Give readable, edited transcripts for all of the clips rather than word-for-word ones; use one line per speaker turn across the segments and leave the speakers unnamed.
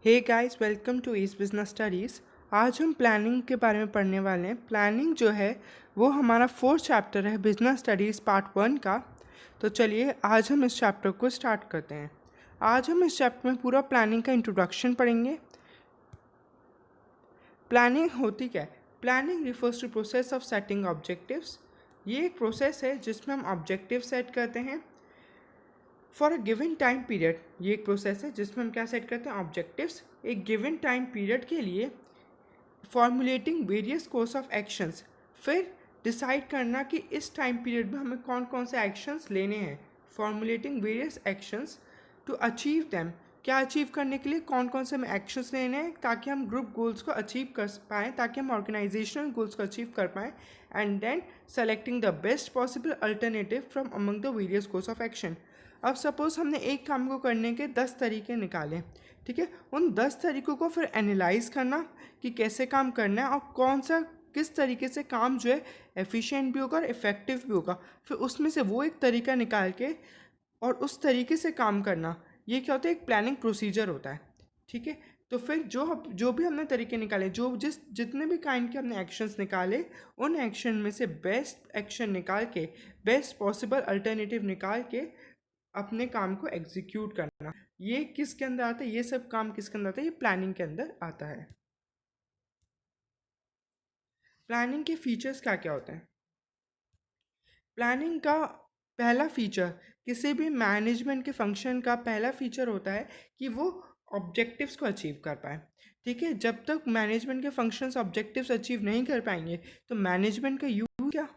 Hey guys, welcome to east business studies. आज हम planning के बारे में पढ़ने वाले हैं। प्लानिंग जो है वो हमारा फोर्थ चैप्टर है बिजनेस स्टडीज़ पार्ट 1 का। तो चलिए आज हम इस चैप्टर को स्टार्ट करते हैं। आज हम इस चैप्टर में पूरा प्लानिंग का इंट्रोडक्शन पढ़ेंगे। प्लानिंग होती क्या है? Planning refers to process of setting objectives. ये एक प्रोसेस है जिसमें हम ऑब्जेक्टिव सेट करते हैं for a given time period. ये एक प्रोसेस है जिसमें हम क्या सेट करते हैं? ऑब्जेक्टिव्स एक गिवन टाइम पीरियड के लिए। Formulating various course of actions, फिर डिसाइड करना कि इस टाइम पीरियड में हमें कौन कौन से एक्शंस लेने हैं। Formulating various actions to achieve them, क्या अचीव करने के लिए कौन कौन से हमें एक्शंस लेने हैं ताकि हम ग्रुप गोल्स को अचीव कर पाएँ, ताकि हम ऑर्गेनाइजेशनल गोल्स को अचीव कर पाएँ। And then selecting the best possible alternative from among the various course of action. अब सपोज़ हमने एक काम को करने के 10 तरीके निकाले, ठीक है। उन 10 तरीक़ों को फिर एनालाइज करना कि कैसे काम करना है और कौन सा किस तरीके से काम जो है एफिशिएंट भी होगा और इफ़ेक्टिव भी होगा। फिर उसमें से वो एक तरीका निकाल के और उस तरीके से काम करना, ये क्या होता है? एक प्लानिंग प्रोसीजर होता है, ठीक है। तो फिर जो भी हमने तरीके निकाले, जितने भी काइंड के हमने एक्शंस निकाले, उन एक्शन में से बेस्ट एक्शन निकाल के, बेस्ट पॉसिबल अल्टरनेटिव निकाल के अपने काम को एग्जीक्यूट करना। ये किसके अंदर आता है? ये सब काम किसके अंदर आता है? ये प्लानिंग के अंदर आता है। प्लानिंग के फीचर्स क्या क्या होते हैं? प्लानिंग का पहला फीचर, किसी भी मैनेजमेंट के फंक्शन का पहला फीचर होता है कि वो ऑब्जेक्टिव्स को अचीव कर पाए, ठीक है। जब तक मैनेजमेंट के फंक्शंस ऑब्जेक्टिव्स अचीव नहीं कर पाएंगे तो मैनेजमेंट का यूज क्या,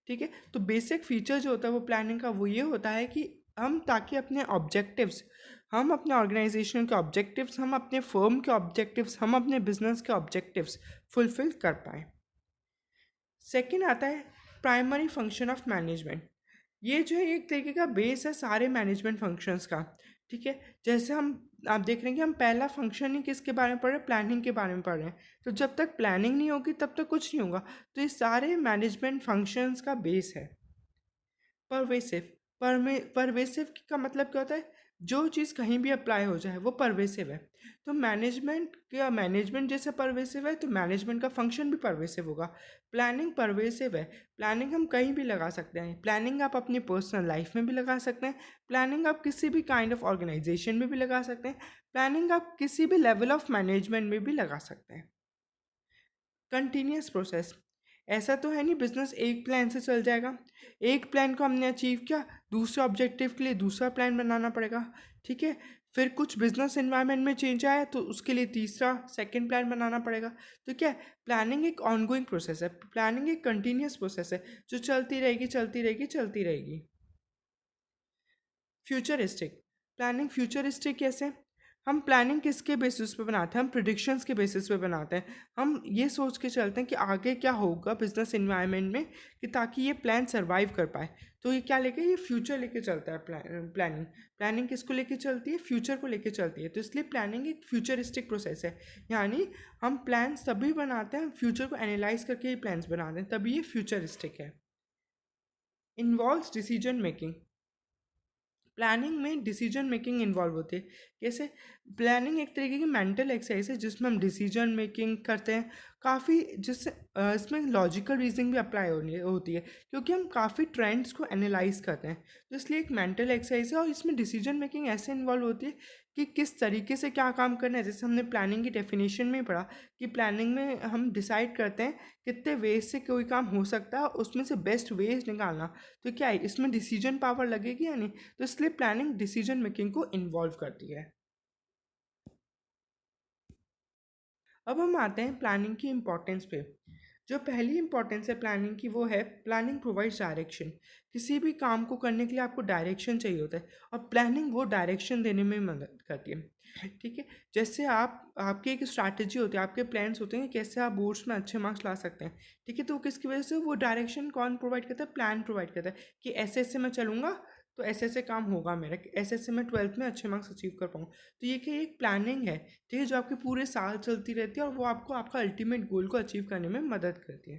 ठीक है। तो बेसिक फीचर जो होता है वो प्लानिंग का वो ये होता है कि हम ताकि अपने ऑब्जेक्टिव्स, हम अपने ऑर्गेनाइजेशन के ऑब्जेक्टिव्स, हम अपने फर्म के ऑब्जेक्टिव्स, हम अपने बिजनेस के ऑब्जेक्टिव्स फुलफिल कर पाएँ। सेकंड आता है प्राइमरी फंक्शन ऑफ मैनेजमेंट। ये जो है एक तरीके का बेस है सारे मैनेजमेंट फंक्शंस का, ठीक है। जैसे हम आप देख रहे हैं कि हम पहला फंक्शन ही किसके बारे में पढ़ रहे हैं? प्लानिंग के बारे में पढ़ रहे हैं। तो जब तक प्लानिंग नहीं होगी तब तक कुछ नहीं होगा। तो ये सारे मैनेजमेंट फंक्शंस का बेस है। परवेसिव, परवेसिव का मतलब क्या होता है? जो चीज़ कहीं भी अप्लाई हो जाए वो परवेसिव है। तो मैनेजमेंट जैसे परवेसिव है तो मैनेजमेंट का फंक्शन भी परवेसिव होगा। प्लानिंग परवेसिव है। प्लानिंग हम कहीं भी लगा सकते हैं। प्लानिंग आप अपनी पर्सनल लाइफ में भी लगा सकते हैं। प्लानिंग आप किसी भी काइंड ऑफ ऑर्गेनाइजेशन में भी लगा सकते हैं। प्लानिंग आप किसी भी लेवल ऑफ मैनेजमेंट में भी लगा सकते हैं। कंटिन्यूस प्रोसेस, ऐसा तो है नहीं बिजनेस एक प्लान से चल जाएगा। एक प्लान को हमने अचीव किया, दूसरे ऑब्जेक्टिव के लिए दूसरा प्लान बनाना पड़ेगा, ठीक है। फिर कुछ बिजनेस एनवायरनमेंट में चेंज आया तो उसके लिए तीसरा सेकंड प्लान बनाना पड़ेगा। तो क्या है? प्लानिंग एक ऑनगोइंग प्रोसेस है। प्लानिंग एक कंटिन्यूस प्रोसेस है जो चलती रहेगी चलती रहेगी चलती रहेगी। फ्यूचरिस्टिक प्लानिंग, फ्यूचरिस्टिक कैसे? हम प्लानिंग किसके बेसिस पे बनाते हैं? हम प्रिडिक्शंस के बेसिस पे बनाते हैं। हम ये सोच के चलते हैं कि आगे क्या होगा बिजनेस इन्वायरमेंट में, कि ताकि ये प्लान सर्वाइव कर पाए। तो ये क्या लेके, ये फ्यूचर लेके चलता है। प्लानिंग प्लानिंग किसको लेके चलती है? फ्यूचर को लेके चलती है। तो इसलिए प्लानिंग एक फ्यूचरिस्टिक प्रोसेस है। यानी हम प्लान्स तभी बनाते हैं, फ्यूचर को एनालाइज करके ही प्लान्स बनाते हैं, तभी ये फ्यूचरिस्टिक है। इन्वॉल्व्स डिसीजन मेकिंग, प्लानिंग में डिसीजन मेकिंग इन्वॉल्व होती है। कैसे? प्लानिंग एक तरीके की मेंटल एक्सरसाइज है जिसमें हम डिसीजन मेकिंग करते हैं काफ़ी, जिससे इसमें लॉजिकल रीजनिंग भी अप्लाई होती है, क्योंकि हम काफ़ी ट्रेंड्स को एनालाइज करते हैं। तो इसलिए एक मेंटल एक्सरसाइज है और इसमें डिसीजन मेकिंग ऐसे इन्वॉल्व होती है कि किस तरीके से क्या काम करना है। जैसे हमने प्लानिंग की डेफिनेशन में पढ़ा कि प्लानिंग में हम डिसाइड करते हैं कितने वेज से कोई काम हो सकता है और उसमें से बेस्ट वेज निकालना। तो क्या है, इसमें डिसीजन पावर लगेगी या नहीं? तो इसलिए प्लानिंग डिसीजन मेकिंग को इन्वॉल्व करती है। अब हम आते हैं प्लानिंग की इम्पोर्टेंस पे। जो पहली इंपॉर्टेंस है प्लानिंग की वो है प्लानिंग प्रोवाइड्स डायरेक्शन। किसी भी काम को करने के लिए आपको डायरेक्शन चाहिए होता है और प्लानिंग वो डायरेक्शन देने में मदद करती है, ठीक है। जैसे आपकी एक स्ट्रैटेजी होती है, आपके प्लान्स होते हैं कैसे आप बोर्ड्स में अच्छे मार्क्स ला सकते हैं, ठीक है। तो किसकी वजह से? वो डायरेक्शन कौन प्रोवाइड करता है? प्लान प्रोवाइड करता है कि ऐसे ऐसे मैं चलूँगा तो ऐसे ऐसे काम होगा मेरा, ऐसे ऐसे मैं 12th में अच्छे मार्क्स अचीव कर पाऊँ। तो ये क्या, एक प्लानिंग है, ठीक है, जो आपके पूरे साल चलती रहती है और वो आपको आपका अल्टीमेट गोल को अचीव करने में मदद करती है।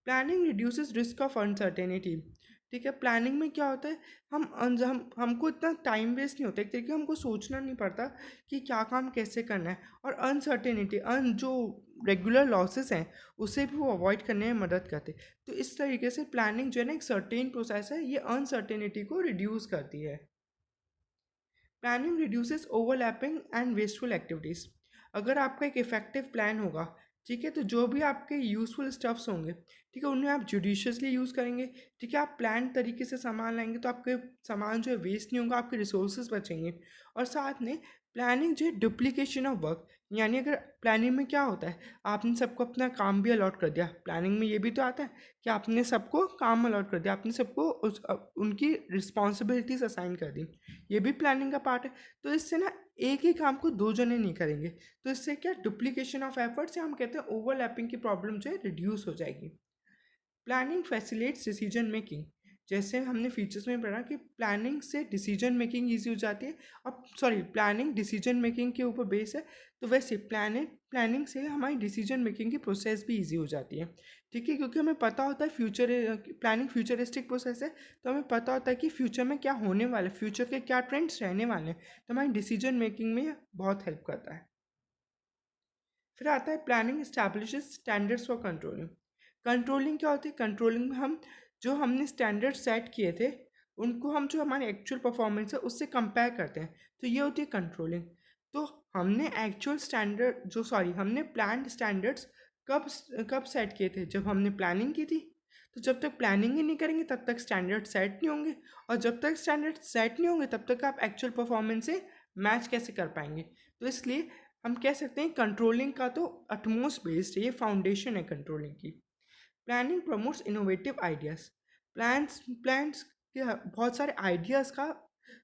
Planning reduces risk of uncertainty. ठीक है, प्लानिंग में क्या होता है, हमको इतना टाइम वेस्ट नहीं होता, एक तरीके हमको सोचना नहीं पड़ता कि क्या काम कैसे करना है, और अनसर्टेनिटी जो रेगुलर लॉसेस हैं उसे भी वो अवॉइड करने में मदद करते। तो इस तरीके से प्लानिंग जो है ना एक सर्टेन प्रोसेस है, ये अनसर्टेनिटी को रिड्यूस करती है। Planning reduces overlapping and wasteful activities. अगर आपका एक इफेक्टिव प्लान होगा, ठीक है, तो जो भी आपके यूज़फुल स्टफ्स होंगे, ठीक है, उन्हें आप जुडिशियसली यूज़ करेंगे। ठीक है, आप प्लान तरीके से सामान लाएंगे तो आपके सामान जो है वेस्ट नहीं होगा, आपके रिसोर्सेज बचेंगे। और साथ में प्लानिंग जो है डुप्लीकेशन ऑफ वर्क, यानी अगर प्लानिंग में क्या होता है, आपने सबको अपना काम भी अलॉट कर दिया। प्लानिंग में ये भी तो आता है कि आपने सबको काम अलॉट कर दिया, आपने सबको उनकी रिस्पॉन्सिबिलिटीज असाइन कर दी, ये भी प्लानिंग का पार्ट है। तो इससे ना एक ही काम को दो जने नहीं करेंगे, तो इससे क्या डुप्लीकेशन ऑफ एफर्ट्स या हम कहते हैं ओवरलैपिंग की प्रॉब्लम जो है रिड्यूस हो जाएगी। Planning facilitates decision making. जैसे हमने फीचर्स में पढ़ा कि प्लानिंग से डिसीजन मेकिंग ईजी हो जाती है। अब प्लानिंग डिसीजन मेकिंग के ऊपर बेस है, तो वैसे प्लानिंग से हमारी डिसीजन मेकिंग की प्रोसेस भी ईजी हो जाती है। ठीक है, क्योंकि हमें पता होता है प्लानिंग फ्यूचरिस्टिक प्रोसेस है, तो हमें पता होता है कि फ्यूचर में क्या होने वाला है, फ्यूचर के क्या ट्रेंड्स रहने वाले हैं, तो हमारी डिसीजन मेकिंग में बहुत हेल्प करता है। फिर आता है planning establishes standards for controlling. Controlling क्या होती है, कंट्रोलिंग में हम जो हमने स्टैंडर्ड सेट किए थे उनको हम जो हमारे एक्चुअल परफॉर्मेंस है उससे कंपेयर करते हैं, तो ये होती है कंट्रोलिंग। तो हमने प्लान्ड स्टैंडर्ड्स कब कब सेट किए थे, जब हमने प्लानिंग की थी। तो जब तक प्लानिंग ही नहीं करेंगे तब तक स्टैंडर्ड सेट नहीं होंगे, और जब तक स्टैंडर्ड सेट नहीं होंगे तब तक आप एक्चुअल परफॉर्मेंस से मैच कैसे कर पाएंगे। तो इसलिए हम कह सकते हैं कंट्रोलिंग का तो अटमोस्ट बेस्ड है, ये फाउंडेशन है कंट्रोलिंग की। Planning promotes innovative ideas. Plans के बहुत सारे आइडियाज़ का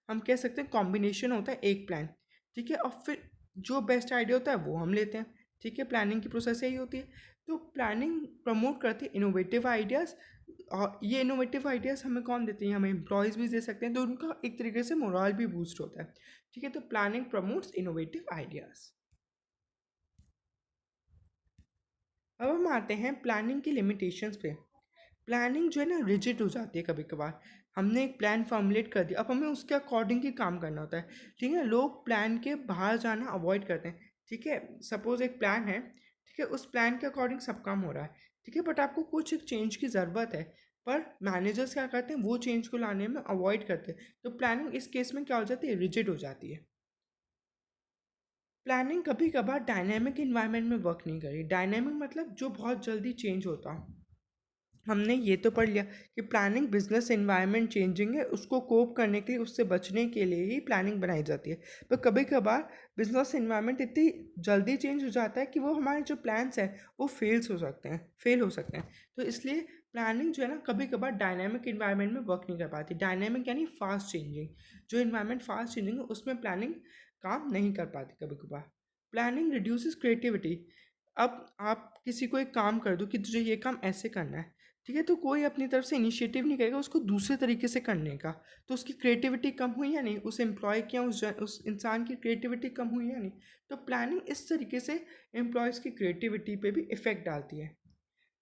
हम कह सकते हैं कॉम्बिनेशन होता है एक प्लान। ठीक है, और फिर जो बेस्ट आइडिया होता है वो हम लेते हैं। ठीक है, प्लानिंग की प्रोसेस यही होती है। तो प्लानिंग प्रमोट करती है इनोवेटिव आइडियाज़, और ये इनोवेटिव आइडियाज़ हमें कौन देते हैं, हमें एम्प्लॉयज़ भी दे सकते हैं, तो उनका एक तरीके से मोरल भी बूस्ट होता है। ठीक है, तो प्लानिंग प्रमोट्स इनोवेटिव आइडियाज़। अब हम आते हैं प्लानिंग की लिमिटेशंस पे। प्लानिंग जो है ना रिजिड हो जाती है कभी कभार। हमने एक प्लान फॉर्मुलेट कर दिया, अब हमें उसके अकॉर्डिंग ही काम करना होता है। ठीक है, लोग प्लान के बाहर जाना अवॉइड करते हैं। ठीक है, सपोज एक प्लान है, ठीक है, उस प्लान के अकॉर्डिंग सब काम हो रहा है, ठीक है, बट आपको कुछ एक चेंज की ज़रूरत है, पर मैनेजर्स क्या करते हैं, वो चेंज को लाने में अवॉइड करते हैं। तो प्लानिंग इस केस में क्या हो जाती है, रिजिड हो जाती है। प्लानिंग कभी कभार डायनेमिक इन्वायरमेंट में वर्क नहीं करी। डायनेमिक मतलब जो बहुत जल्दी चेंज होता हो। हमने ये तो पढ़ लिया कि प्लानिंग बिजनेस एनवायरनमेंट चेंजिंग है, उसको कोप करने के लिए, उससे बचने के लिए ही प्लानिंग बनाई जाती है। पर कभी कभार बिजनेस एनवायरनमेंट इतनी जल्दी चेंज हो जाता है कि वो हमारे जो प्लान्स हैं वो फेल हो सकते हैं। तो इसलिए प्लानिंग जो है ना कभी कभार डायनामिक इन्वायरमेंट में वर्क नहीं कर पाती। डायनामिक यानी फास्ट चेंजिंग, जो इन्वायरमेंट फास्ट चेंजिंग है उसमें प्लानिंग काम नहीं कर पाती कभी कभार। Planning reduces creativity. अब आप किसी को एक काम कर दो कि तुझे ये काम ऐसे करना है, ठीक है, तो कोई अपनी तरफ से इनिशिएटिव नहीं करेगा उसको दूसरे तरीके से करने का, तो उसकी क्रिएटिविटी कम हुई या नहीं, उस एम्प्लॉय की या उस इंसान की क्रिएटिविटी कम हुई या नहीं। तो प्लानिंग इस तरीके से एम्प्लॉयज़ की क्रिएटिविटी पे भी इफ़ेक्ट डालती है।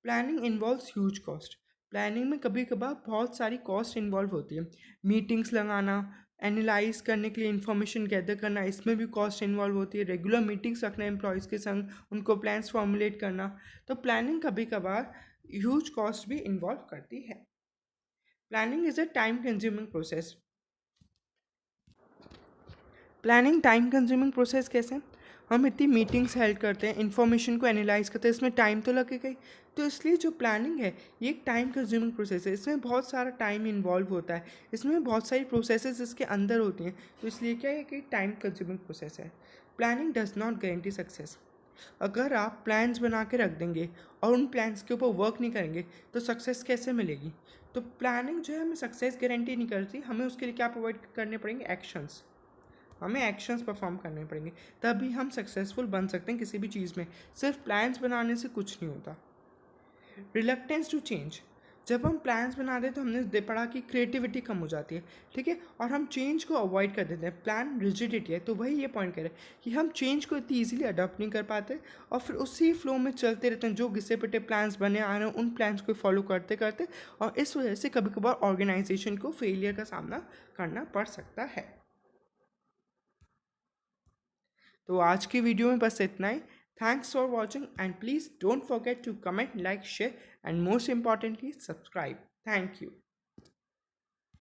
Planning involves huge cost. Planning में कभी कभार बहुत सारी कॉस्ट इन्वॉल्व होती है। मीटिंग्स लगाना, एनालाइज करने के लिए इंफॉर्मेशन गैदर करना, इसमें भी कॉस्ट इन्वॉल्व होती है। रेगुलर मीटिंग्स रखना एम्प्लॉयज़ के संग, उनको प्लान्स फॉर्मुलेट करना। तो प्लानिंग कभी कभार ह्यूज कॉस्ट भी इन्वॉल्व करती है। Planning is a time consuming process. Planning time consuming process कैसे, हम इतनी मीटिंग्स हेल्ड करते हैं, इन्फॉर्मेशन को एनालाइज करते हैं, इसमें टाइम तो लगेगा ही। तो इसलिए जो प्लानिंग है ये एक टाइम कंज्यूमिंग प्रोसेस है, इसमें बहुत सारा टाइम इन्वॉल्व होता है, इसमें बहुत सारी प्रोसेसेस इसके अंदर होती हैं। तो इसलिए क्या है कि टाइम कंज्यूमिंग प्रोसेस है। Planning does not guarantee success. अगर आप प्लान्स बना के रख देंगे और उन प्लान्स के ऊपर वर्क नहीं करेंगे तो सक्सेस कैसे मिलेगी। तो प्लानिंग जो है हमें सक्सेस गारंटी नहीं करती, हमें उसके लिए क्या प्रोवाइड करने पड़ेंगे, एक्शंस। हमें एक्शंस परफॉर्म करने पड़ेंगे, तभी हम सक्सेसफुल बन सकते हैं किसी भी चीज़ में। सिर्फ प्लान्स बनाने से कुछ नहीं होता। Reluctance to change. जब हम प्लान्स बनाते हैं तो हमने पढ़ा कि क्रिएटिविटी कम हो जाती है, ठीक है, और हम चेंज को अवॉइड कर देते हैं। प्लान रिजिडिटी है, तो वही ये पॉइंट करें कि हम चेंज को इतनी ईजिली अडॉप्ट नहीं कर पाते और फिर उसी फ्लो में चलते रहते हैं, जो घिसे पिटे प्लान्स बने आ रहे हैं उन प्लान्स को फॉलो करते करते, और इस वजह से कभी कभार ऑर्गेनाइजेशन को फेलियर का सामना करना पड़ सकता है। तो आज की वीडियो में बस इतना ही। Thanks for watching and please don't forget to comment, like, share and most importantly subscribe. Thank you.